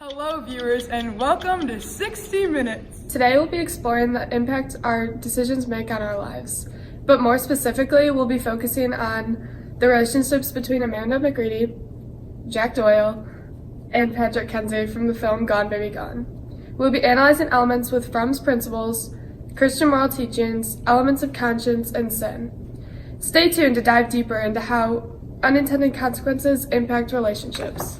Hello viewers and welcome to 60 Minutes. Today we'll be exploring the impact our decisions make on our lives. But more specifically, we'll be focusing on the relationships between Amanda McCready, Jack Doyle, and Patrick Kenzie from the film Gone Baby Gone. We'll be analyzing elements with Fromm's principles, Christian moral teachings, elements of conscience, and sin. Stay tuned to dive deeper into how unintended consequences impact relationships.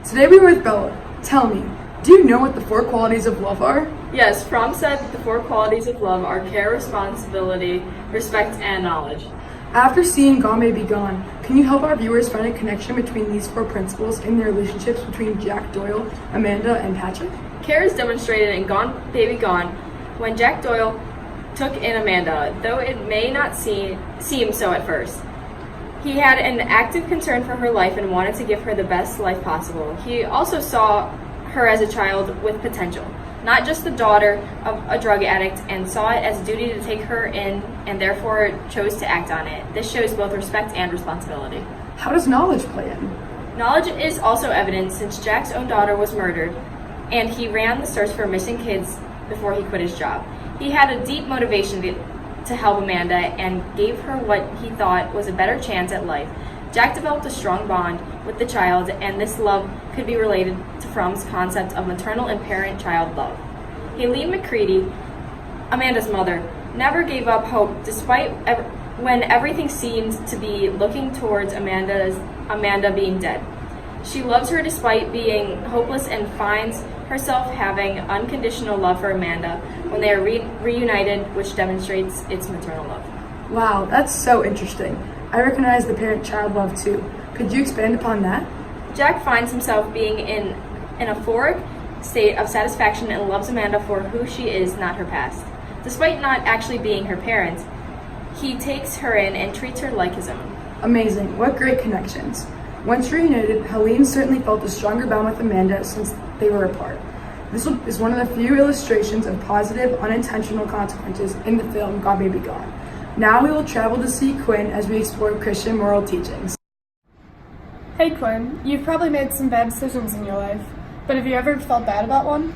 Today we're with Bella. Tell me, do you know what the 4 qualities of love are? Yes, Fromm said the 4 qualities of love are care, responsibility, respect, and knowledge. After seeing Gone Baby Gone, can you help our viewers find a connection between these 4 principles in the relationships between Jack Doyle, Amanda, and Patrick? Care is demonstrated in Gone Baby Gone when Jack Doyle took in Amanda, though it may not seem so at first. He had an active concern for her life and wanted to give her the best life possible. He also saw her as a child with potential, not just the daughter of a drug addict, and saw it as a duty to take her in and therefore chose to act on it. This shows both respect and responsibility. How does knowledge play in? Knowledge is also evident since Jack's own daughter was murdered and he ran the search for missing kids before he quit his job. He had a deep motivation to help Amanda and gave her what he thought was a better chance at life. Jack developed a strong bond with the child, and this love could be related to Fromm's concept of maternal and parent-child love. Helene McCready, Amanda's mother, never gave up hope despite when everything seemed to be looking towards Amanda being dead. She loves her despite being hopeless and finds herself having unconditional love for Amanda when they are reunited, which demonstrates its maternal love. Wow, that's so interesting. I recognize the parent-child love too. Could you expand upon that? Jack finds himself being in an euphoric state of satisfaction and loves Amanda for who she is, not her past. Despite not actually being her parent, he takes her in and treats her like his own. Amazing, what great connections. Once reunited, Helene certainly felt a stronger bond with Amanda since they were apart. This is one of the few illustrations of positive, unintentional consequences in the film Gone Baby Gone. Now we will travel to see Quinn as we explore Christian moral teachings. Hey Quinn, you've probably made some bad decisions in your life, but have you ever felt bad about one?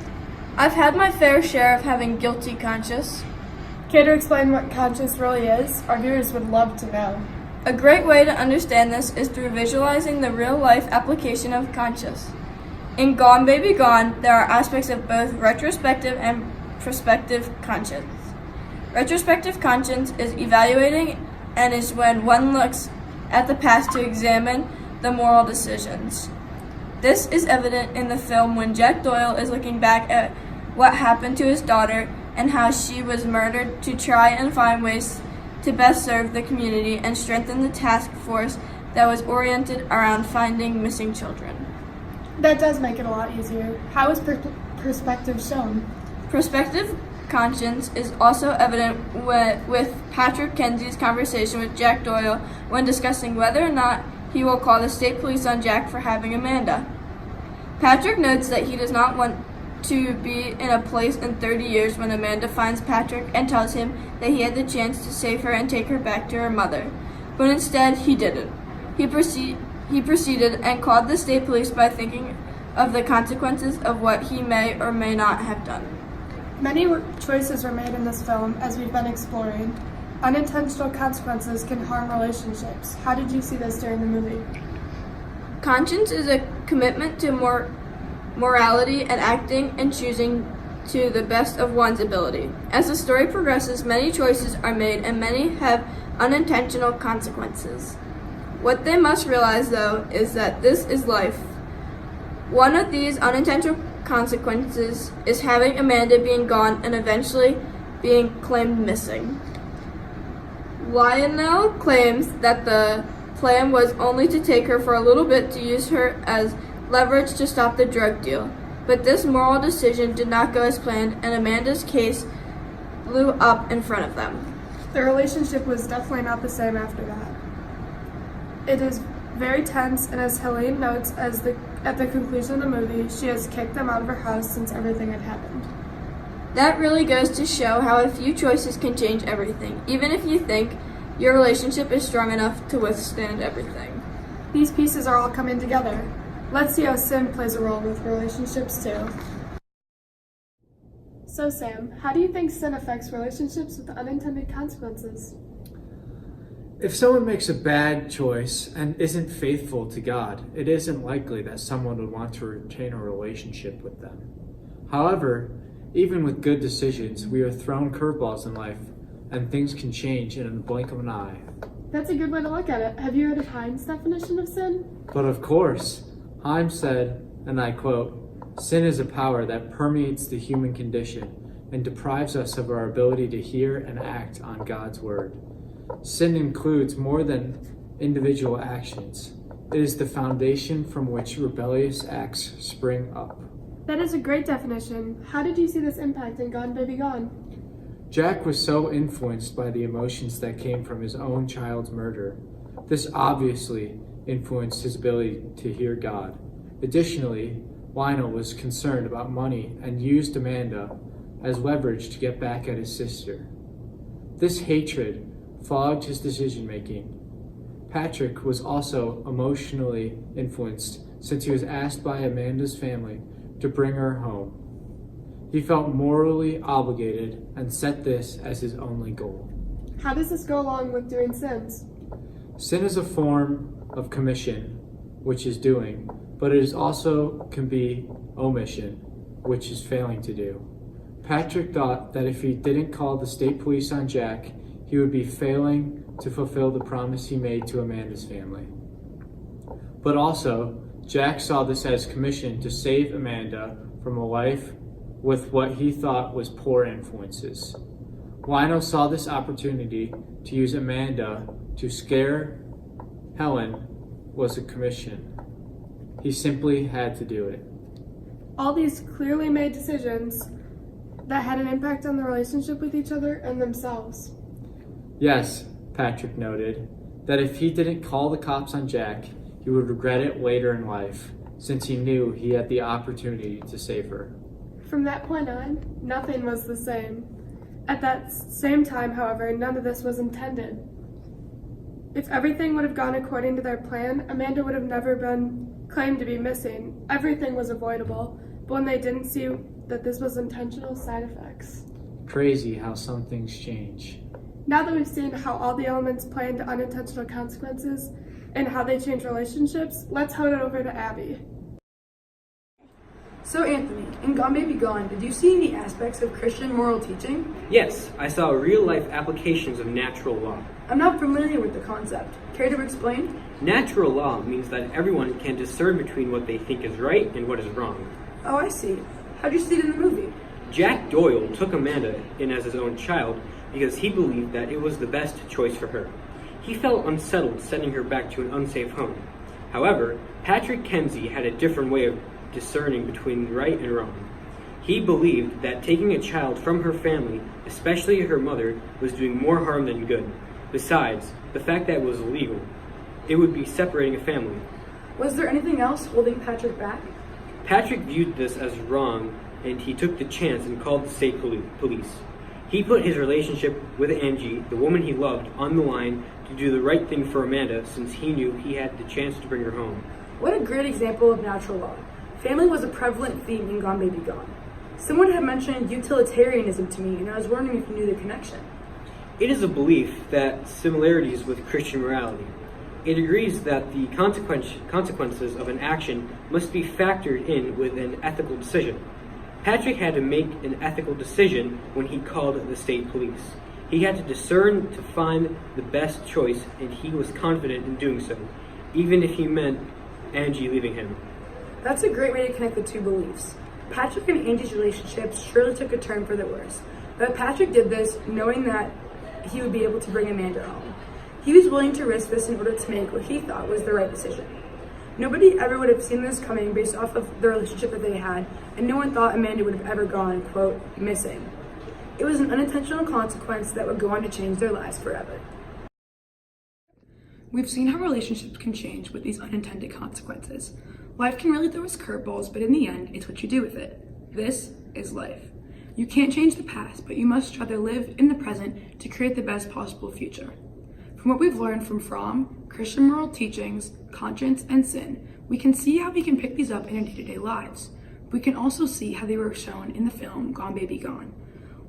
I've had my fair share of having guilty conscience. Care to explain what conscience really is? Our viewers would love to know. A great way to understand this is through visualizing the real-life application of conscience. In Gone Baby Gone, there are aspects of both retrospective and prospective conscience. Retrospective conscience is evaluating and is when one looks at the past to examine the moral decisions. This is evident in the film when Jack Doyle is looking back at what happened to his daughter and how she was murdered to try and find ways to best serve the community and strengthen the task force that was oriented around finding missing children. That does make it a lot easier. How is perspective shown? Prospective conscience is also evident with Patrick Kenzie's conversation with Jack Doyle when discussing whether or not he will call the state police on Jack for having Amanda. Patrick notes that he does not want to be in a place in 30 years when Amanda finds Patrick and tells him that he had the chance to save her and take her back to her mother. But instead, he didn't. He proceeded and called the state police by thinking of the consequences of what he may or may not have done. Many choices were made in this film as we've been exploring. Unintentional consequences can harm relationships. How did you see this during the movie? Conscience is a commitment to morality and acting and choosing to the best of one's ability. As the story progresses, many choices are made and many have unintentional consequences. What they must realize, though, is that this is life. One of these unintentional consequences is having Amanda being gone and eventually being claimed missing. Lionel claims that the plan was only to take her for a little bit to use her as leverage to stop the drug deal. But this moral decision did not go as planned, and Amanda's case blew up in front of them. The relationship was definitely not the same after that. It is very tense, and as Helene notes, at the conclusion of the movie, she has kicked them out of her house since everything had happened. That really goes to show how a few choices can change everything, even if you think your relationship is strong enough to withstand everything. These pieces are all coming together. Let's see how sin plays a role with relationships too. So Sam, how do you think sin affects relationships with unintended consequences? If someone makes a bad choice and isn't faithful to God, it isn't likely that someone would want to retain a relationship with them. However, even with good decisions, we are thrown curveballs in life, and things can change in the blink of an eye. That's a good way to look at it. Have you heard of Hein's definition of sin? But of course, Heim said, and I quote, "Sin is a power that permeates the human condition and deprives us of our ability to hear and act on God's word. Sin includes more than individual actions. It is the foundation from which rebellious acts spring up." That is a great definition. How did you see this impact in Gone Baby Gone? Jack was so influenced by the emotions that came from his own child's murder. This obviously influenced his ability to hear God. Additionally, Lionel was concerned about money and used Amanda as leverage to get back at his sister. This hatred fogged his decision-making. Patrick was also emotionally influenced since he was asked by Amanda's family to bring her home. He felt morally obligated and set this as his only goal. How does this go along with doing sins? Sin is a form of commission, which is doing, but it is also can be omission, which is failing to do. Patrick thought that if he didn't call the state police on Jack, he would be failing to fulfill the promise he made to Amanda's family. But also, Jack saw this as commission to save Amanda from a life with what he thought was poor influences. Lionel saw this opportunity to use Amanda to scare Helen was a commission. He simply had to do it. All these clearly made decisions that had an impact on the relationship with each other and themselves. Yes, Patrick noted, that if he didn't call the cops on Jack, he would regret it later in life, since he knew he had the opportunity to save her. From that point on, nothing was the same. At that same time, however, none of this was intended. If everything would have gone according to their plan, Amanda would have never been claimed to be missing. Everything was avoidable, but when they didn't see that this was intentional side effects. Crazy how some things change. Now that we've seen how all the elements play into unintentional consequences and how they change relationships, let's hand it over to Abby. So Anthony, in Gone Baby Gone, did you see any aspects of Christian moral teaching? Yes, I saw real-life applications of natural law. I'm not familiar with the concept. Care to explain? Natural law means that everyone can discern between what they think is right and what is wrong. Oh, I see. How'd you see it in the movie? Jack Doyle took Amanda in as his own child because he believed that it was the best choice for her. He felt unsettled sending her back to an unsafe home. However, Patrick Kenzie had a different way of discerning between right and wrong. He believed that taking a child from her family, especially her mother, was doing more harm than good. Besides, the fact that it was illegal, it would be separating a family. Was there anything else holding Patrick back? Patrick viewed this as wrong, and he took the chance and called the state police. He put his relationship with Angie, the woman he loved, on the line to do the right thing for Amanda since he knew he had the chance to bring her home. What a great example of natural law. Family was a prevalent theme in Gone Baby Gone. Someone had mentioned utilitarianism to me, and I was wondering if you knew the connection. It is a belief that similarities with Christian morality. It agrees that the consequences of an action must be factored in with an ethical decision. Patrick had to make an ethical decision when he called the state police. He had to discern to find the best choice, and he was confident in doing so, even if he meant Angie leaving him. That's a great way to connect the two beliefs. Patrick and Angie's relationship surely took a turn for the worse, but Patrick did this knowing that he would be able to bring Amanda home. He was willing to risk this in order to make what he thought was the right decision. Nobody ever would have seen this coming based off of the relationship that they had, and no one thought Amanda would have ever gone, quote, missing. It was an unintentional consequence that would go on to change their lives forever. We've seen how relationships can change with these unintended consequences. Life can really throw us curveballs, but in the end, it's what you do with it. This is life. You can't change the past, but you must try to live in the present to create the best possible future. From what we've learned from Christian moral teachings, conscience, and sin, We can see how we can pick these up in our day-to-day lives. We can also see how they were shown in the film Gone Baby Gone.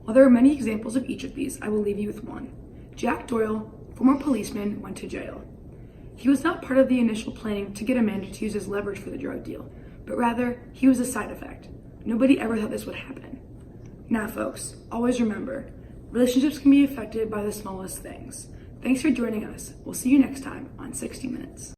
While there are many examples of each of these, I will leave you with one. Jack Doyle, former policeman, went to jail. He was not part of the initial planning to get Amanda to use as leverage for the drug deal, but rather, he was a side effect. Nobody ever thought this would happen. Now folks, always remember, relationships can be affected by the smallest things. Thanks for joining us. We'll see you next time on 60 Minutes.